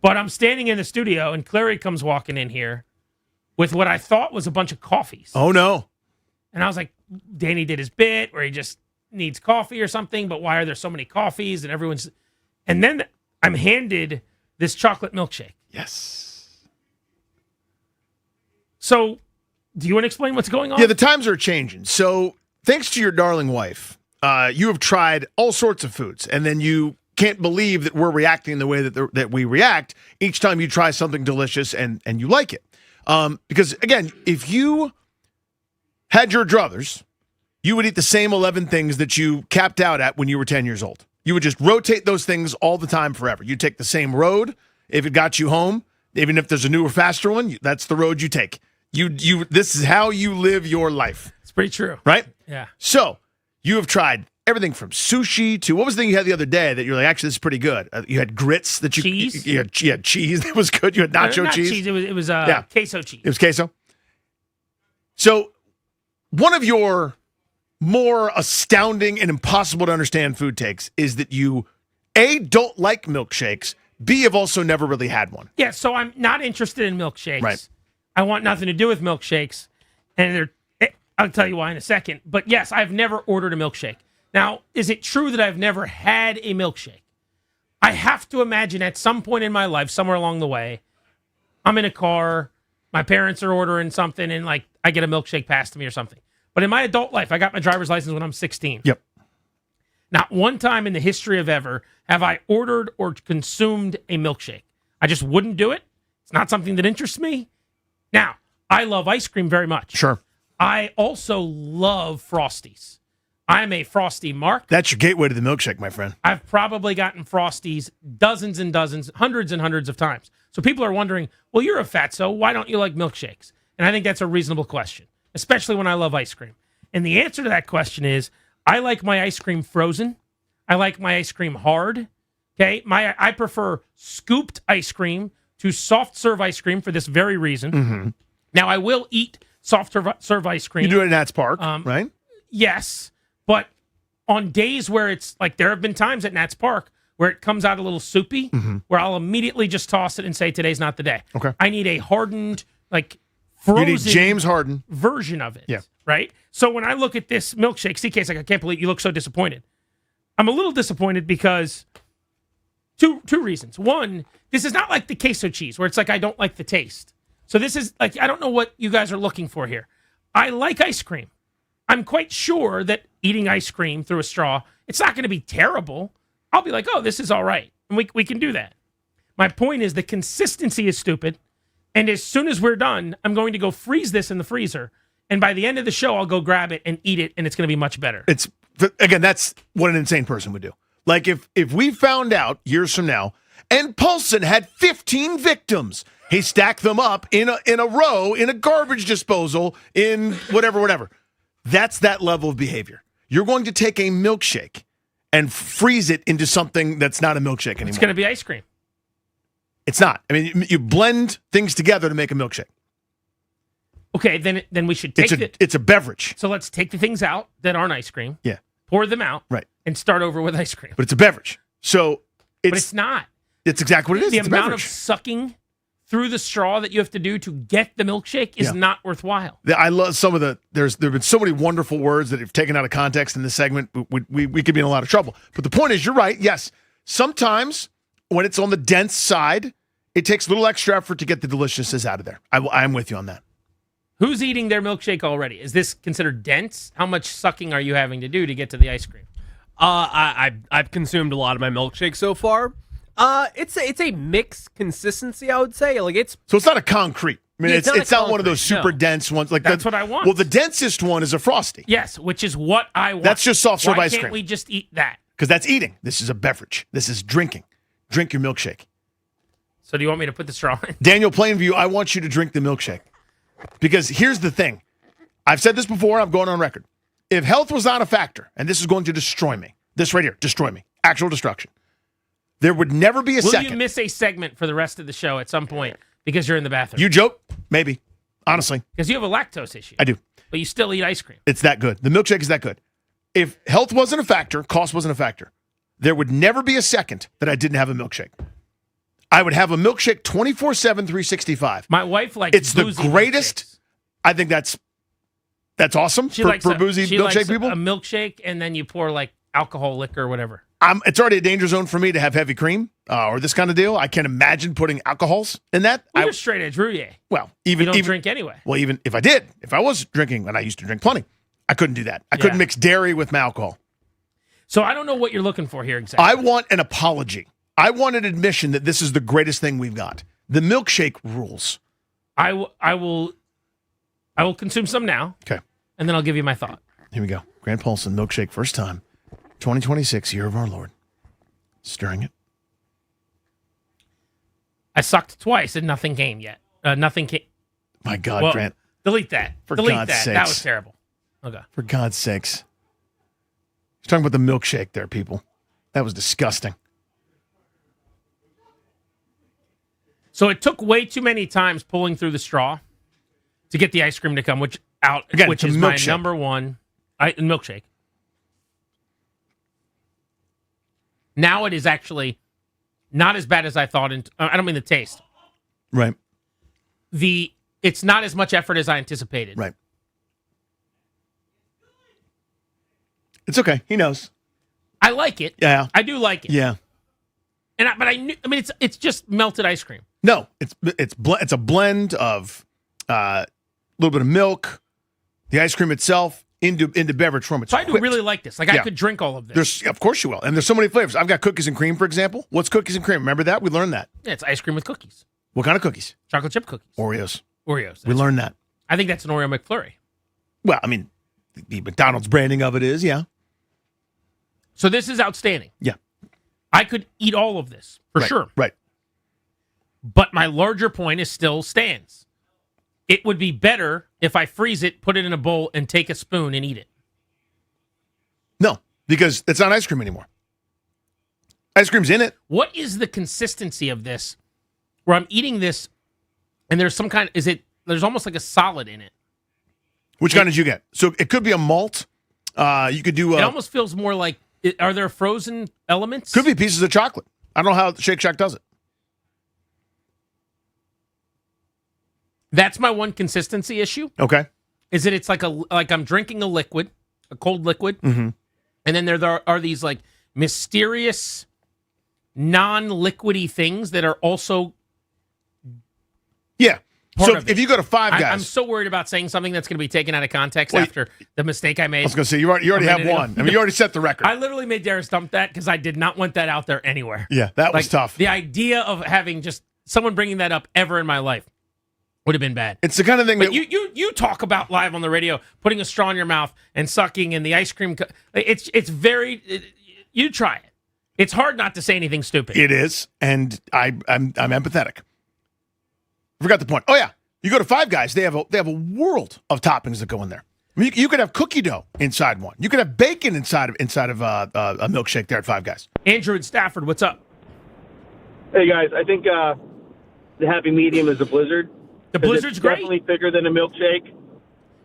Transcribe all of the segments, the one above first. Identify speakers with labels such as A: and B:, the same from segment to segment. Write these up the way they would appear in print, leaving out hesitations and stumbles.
A: But I'm standing in the studio, and Clary comes walking in here with what I thought was a bunch of coffees.
B: Oh, no.
A: And I was like, Danny did his bit where he just needs coffee or something, but why are there so many coffees? And then I'm handed this chocolate milkshake.
B: Yes.
A: So, do you want to explain what's going on?
B: Yeah, the times are changing. So, thanks to your darling wife, you have tried all sorts of foods, and then you can't believe that we're reacting the way that we react each time you try something delicious and you like it. Because, again, if you had your druthers, you would eat the same 11 things that you capped out at when you were 10 years old. You would just rotate those things all the time forever. You take the same road if it got you home. Even if there's a newer, faster one, that's the road you take. This is how you live your life.
A: It's pretty true.
B: Right?
A: Yeah.
B: So, you have tried everything from sushi to, what was the thing you had the other day that you're like, actually, this is pretty good? You had grits that you...
A: Cheese?
B: You had cheese that was good. You had nacho
A: not
B: cheese.
A: It was queso cheese.
B: It was queso. So, one of your more astounding and impossible to understand food takes is that you, A, don't like milkshakes, B, have also never really had one.
A: Yeah, so I'm not interested in milkshakes.
B: Right.
A: I want nothing to do with milkshakes. And I'll tell you why in a second. But yes, I've never ordered a milkshake. Now, is it true that I've never had a milkshake? I have to imagine at some point in my life, somewhere along the way, I'm in a car, my parents are ordering something, and like I get a milkshake passed to me or something. But in my adult life, I got my driver's license when I'm 16.
B: Yep.
A: Not one time in the history of ever have I ordered or consumed a milkshake. I just wouldn't do it. It's not something that interests me. Now, I love ice cream very much.
B: Sure.
A: I also love Frosties. I'm a Frosty mark.
B: That's your gateway to the milkshake, my friend.
A: I've probably gotten Frosties dozens and dozens, hundreds and hundreds of times. So people are wondering, well, you're a fatso. Why don't you like milkshakes? And I think that's a reasonable question, especially when I love ice cream. And the answer to that question is, I like my ice cream frozen. I like my ice cream hard. Okay, I prefer scooped ice cream to soft serve ice cream for this very reason.
B: Mm-hmm.
A: Now, I will eat soft serve ice cream.
B: You do it at Nats Park, right?
A: Yes, but on days where it's like, there have been times at Nats Park where it comes out a little soupy, where I'll immediately just toss it and say, today's not the day.
B: Okay.
A: I need a hardened, like frozen
B: you need James Harden
A: version of it.
B: Yeah.
A: Right? So when I look at this milkshake, CK's like, I can't believe you look so disappointed. I'm a little disappointed because two reasons. One, this is not like the queso cheese where it's like I don't like the taste. So this is like, I don't know what you guys are looking for here. I like ice cream. I'm quite sure that eating ice cream through a straw, it's not going to be terrible. I'll be like, oh, this is all right. And we can do that. My point is the consistency is stupid. And as soon as we're done, I'm going to go freeze this in the freezer. And by the end of the show, I'll go grab it and eat it, and it's going to be much better.
B: Again, that's what an insane person would do. Like if we found out years from now, and Paulsen had 15 victims, he stacked them up in a row in a garbage disposal in whatever. That's that level of behavior. You're going to take a milkshake and freeze it into something that's not a milkshake anymore.
A: It's going to be ice cream.
B: It's not. I mean, you blend things together to make a milkshake.
A: Okay, then we should take it.
B: It's a beverage.
A: So let's take the things out that aren't ice cream.
B: Yeah.
A: Pour them out.
B: Right.
A: And start over with ice cream.
B: But it's a beverage. So
A: but it's not.
B: It's exactly what it is.
A: The
B: it's
A: amount of sucking through the straw that you have to do to get the milkshake is not worthwhile.
B: I love some of there have been so many wonderful words that have taken out of context in this segment. We could be in a lot of trouble. But the point is, you're right. Yes, sometimes when it's on the dense side, it takes a little extra effort to get the deliciousness out of there. I'm with you on that.
A: Who's eating their milkshake already? Is this considered dense? How much sucking are you having to do to get to the ice cream?
C: I've consumed a lot of my milkshake so far. It's a mixed consistency, I would say.
B: So it's not a concrete. I mean, it's not one of those super dense ones. Like
A: that's what I want.
B: Well, the densest one is a Frosty.
A: Yes, which is what I want.
B: That's just soft serve ice cream.
A: Why can't we just eat that?
B: Because that's eating. This is a beverage. This is drinking. Drink your milkshake.
A: So do you want me to put the straw in?
B: Daniel Plainview, I want you to drink the milkshake. Because here's the thing. I've said this before, I'm going on record. If health was not a factor, and this is going to destroy me, this right here, destroy me, actual destruction, there would never be a second.
A: Will you miss a segment for the rest of the show at some point because you're in the bathroom?
B: You joke? Maybe. Honestly.
A: Because you have a lactose issue.
B: I do.
A: But you still eat ice cream.
B: It's that good. The milkshake is that good. If health wasn't a factor, cost wasn't a factor, there would never be a second that I didn't have a milkshake. I would have a milkshake 24/7, 365.
A: My wife likes
B: It's the
A: boozy
B: greatest.
A: milkshakes.
B: I think that's awesome
A: She
B: for
A: likes
B: boozy
A: she
B: milkshake
A: likes
B: people.
A: a milkshake, and then you pour like alcohol, liquor, or whatever.
B: It's already a danger zone for me to have heavy cream or this kind of deal. I can't imagine putting alcohols in that.
A: Well, you're straight edge Rouillet.
B: Well,
A: You
B: even
A: don't drink anyway.
B: Well, even if I was drinking, and I used to drink plenty, I couldn't do that. I couldn't mix dairy with my alcohol.
A: So I don't know what you're looking for here exactly.
B: I want an apology. I want an admission that this is the greatest thing we've got. The milkshake rules.
A: I will consume some now.
B: Okay.
A: And then I'll give you my thought.
B: Here we go. Grant Paulsen, milkshake, first time. 2026, year of our Lord. Stirring it.
A: I sucked twice and nothing came yet. Nothing came.
B: My God,
A: Well,
B: Grant.
A: delete that.
B: For
A: delete
B: God's
A: that.
B: sakes.
A: That was terrible. Okay.
B: For God's sakes. He's talking about the milkshake there, people. That was disgusting.
A: So it took way too many times pulling through the straw to get the ice cream to come, which
B: Again,
A: is
B: it's a
A: my
B: milkshake.
A: number one milkshake. Now it is actually not as bad as I thought. I don't mean the taste.
B: Right.
A: It's not as much effort as I anticipated.
B: Right. It's okay. He knows.
A: I like it.
B: Yeah.
A: I do like it.
B: Yeah.
A: But I knew. I mean, it's just melted ice cream.
B: No, it's a blend of a little bit of milk, the ice cream itself into beverage form. It's
A: So I do
B: whipped.
A: really like this. Like I
B: Yeah.
A: could drink all of this.
B: Of course you will, and there's so many flavors. I've got cookies and cream, for example. What's cookies and cream? Remember that? We learned that.
A: Yeah, it's ice cream with cookies,
B: What kind of cookies?
A: chocolate chip cookies,
B: Oreos.
A: Oreos.
B: We learned that.
A: I think that's an Oreo McFlurry.
B: Well, I mean, the McDonald's branding of it is, yeah.
A: So this is outstanding.
B: Yeah.
A: I could eat all of this for
B: Right,
A: sure.
B: Right.
A: But my larger point is still stands. It would be better if I freeze it, put it in a bowl, and take a spoon and eat it.
B: No, because it's not ice cream anymore. Ice cream's in it.
A: What is the consistency of this where I'm eating this and there's some kind there's almost like a solid in it.
B: Which kind did you get? So it could be a malt. You could do
A: It almost feels more like, are there frozen elements?
B: could be pieces of chocolate. I don't know how Shake Shack does it.
A: That's my one consistency issue.
B: Okay.
A: Is that it's like I'm drinking a liquid, a cold liquid, and then there are these like mysterious non-liquidy things that are also
B: Yeah.
A: part
B: So
A: of it.
B: if you go to Five Guys,
A: I'm so worried about saying something that's going to be taken out of context after the mistake I made.
B: I was going to say you already have
A: minute ago.
B: one. I mean, you already set the record.
A: I literally made Darius dump that because I did not want that out there anywhere.
B: Yeah, that was tough.
A: The idea of having just someone bringing that up ever in my life would have been bad.
B: It's the kind of thing
A: But
B: that
A: you talk about live on the radio, putting a straw in your mouth and sucking, and the ice cream. It's very. You try it. It's hard not to say anything stupid.
B: it is, and I'm empathetic. I forgot the point. Oh yeah, you go to Five Guys, they have a world of toppings that go in there. I mean, you could have cookie dough inside one. You could have bacon inside of a milkshake there at Five Guys.
A: Andrew in Stafford, what's up?
D: Hey guys, I think the happy medium is a Blizzard.
A: The
D: 'Cause
A: Blizzard's
D: it's
A: great.
D: definitely thicker than a milkshake.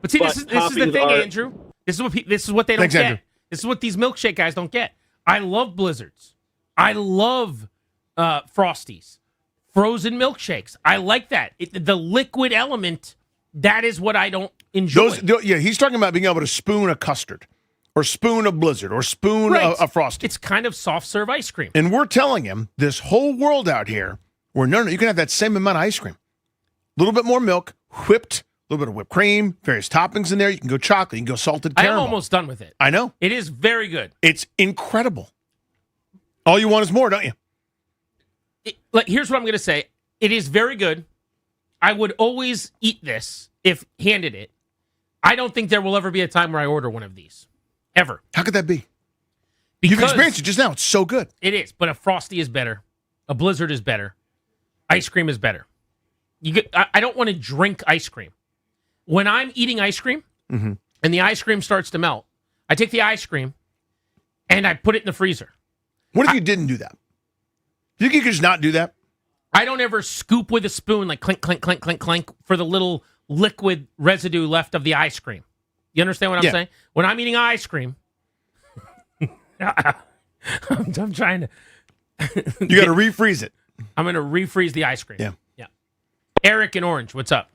A: But see, this is the
D: toppings
A: thing,
D: are-
A: Andrew. This is what they don't
B: Thanks,
A: get.
B: Andrew.
A: This is what these milkshake guys don't get. I love Blizzards. I love Frosties, frozen milkshakes. I like that. The liquid element. That is what I don't enjoy.
B: He's talking about being able to spoon a custard, or spoon a Blizzard, or spoon
A: Right.
B: a Frosty.
A: It's kind of soft serve ice cream.
B: And we're telling him this whole world out here where no, you can have that same amount of ice cream. A little bit more milk, whipped, a little bit of whipped cream, various toppings in there. You can go chocolate, you can go salted
A: I am
B: caramel.
A: almost done with it.
B: I know.
A: It is very good.
B: It's incredible. All you want is more, don't you?
A: Here's what I'm going to say. It is very good. I would always eat this if handed it. I don't think there will ever be a time where I order one of these. Ever.
B: How could that be?
A: Because
B: You've experienced it just now. It's so good.
A: it is, but a Frosty is better. A Blizzard is better. Ice cream is better. I don't want to drink ice cream. When I'm eating ice cream and the ice cream starts to melt, I take the ice cream and I put it in the freezer.
B: What if you didn't do that? Do you think you could just not do that?
A: I don't ever scoop with a spoon like clink, clink, clink, clink, clink for the little liquid residue left of the ice cream. You understand what I'm
B: Yeah.
A: saying? When I'm eating ice cream, I'm trying to.
B: You got to refreeze it.
A: I'm going to refreeze the ice cream.
B: Yeah.
A: Yeah. Eric in Orange, what's up?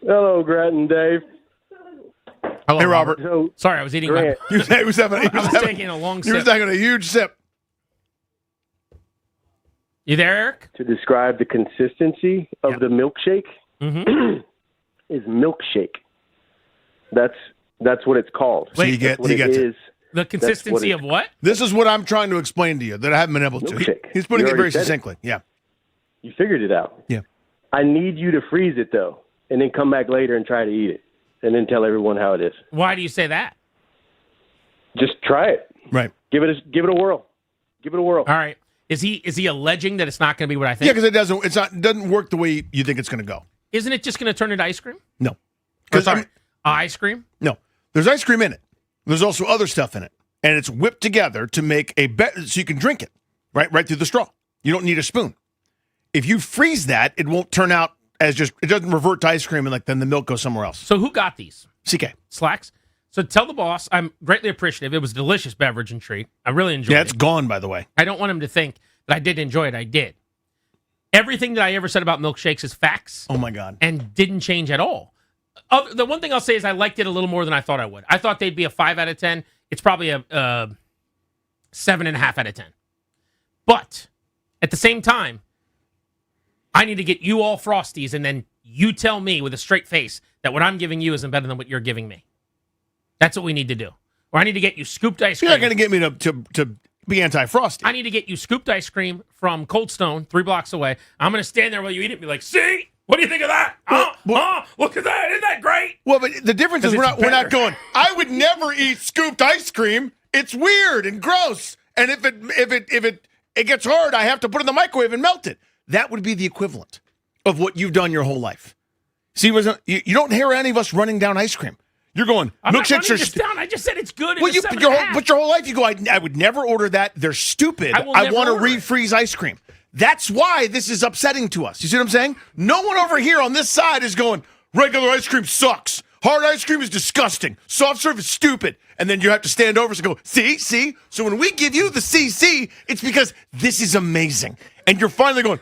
E: Hello, Grant and Dave.
A: Hello,
B: Hey, Robert.
E: So,
A: Sorry, I was eating
E: Grant,
B: He was
A: taking a long
B: He was
A: sip.
B: taking a huge sip.
A: You there, Eric?
E: to describe the consistency of the milkshake is milkshake. That's what it's called.
B: So you get
E: That's what
B: he gets it.
E: is.
A: The consistency
E: it-
A: of what?
B: This is what I'm trying to explain to you that I haven't been able to.
E: Milkshake.
B: He's putting
E: You
B: it very
E: already said it.
B: succinctly. Yeah.
E: You figured it out.
B: Yeah.
E: I need you to freeze it though, and then come back later and try to eat it, and then tell everyone how it is.
A: Why do you say that?
E: Just try it.
B: Right.
E: Give it a whirl. Give it a whirl.
A: All right. Is he alleging that it's not going to be what I think?
B: Yeah, because it doesn't work the way you think it's going to go.
A: Isn't it just going to turn into ice cream?
B: No.
A: Or,
B: Because
A: sorry, ice cream?
B: no, there's ice cream in it. There's also other stuff in it, and it's whipped together to make so you can drink it right through the straw. You don't need a spoon. If you freeze that, it won't turn out as it doesn't revert to ice cream, and then the milk goes somewhere else.
A: So who got these?
B: CK.
A: Slacks? So tell the boss I'm greatly appreciative. It was a delicious beverage and treat. I really enjoyed
B: Yeah, it's
A: it.
B: gone, by the way.
A: I don't want him to think that I did enjoy it. I did. Everything that I ever said about milkshakes is facts
B: Oh my God.
A: and didn't change at all. The one thing I'll say is I liked it a little more than I thought I would. I thought they'd be a 5 out of 10. It's probably a 7.5 out of 10. But at the same time, I need to get you all Frosties, and then you tell me with a straight face that what I'm giving you isn't better than what you're giving me. That's what we need to do. Or I need to get you scooped ice cream.
B: You're not going to get me to be anti-frosty.
A: I need to get you scooped ice cream from Cold Stone, 3 blocks away. I'm going to stand there while you eat it and be like, see? What do you think of that? Look at that. Isn't that great?
B: Well, but the difference is
A: 'Cause
B: we're
A: it's
B: not
A: better.
B: going, I would never eat scooped ice cream. It's weird and gross. And if it gets hard, I have to put it in the microwave and melt it. That would be the equivalent of what you've done your whole life. See, you don't hear any of us running down ice cream. You're going,
A: I'm not
B: milkshakes
A: running
B: are
A: this down. I just said it's good.
B: Well,
A: It's a
B: but your whole life you go, I would never order that. They're stupid.
A: I will
B: I
A: never
B: want to
A: order it.
B: refreeze ice cream. That's why this is upsetting to us. You see what I'm saying? No one over here on this side is going, regular ice cream sucks. Hard ice cream is disgusting. Soft serve is stupid. And then you have to stand over and go, see? So when we give you the CC, it's because this is amazing. And you're finally going,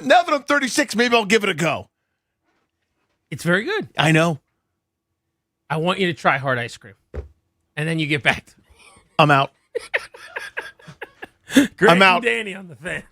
B: now that I'm 36, maybe I'll give it a go.
A: It's very good.
B: I know.
A: I want you to try hard ice cream. And then you get back to me.
B: I'm out.
A: Grant
B: out.
A: and Danny on the fan.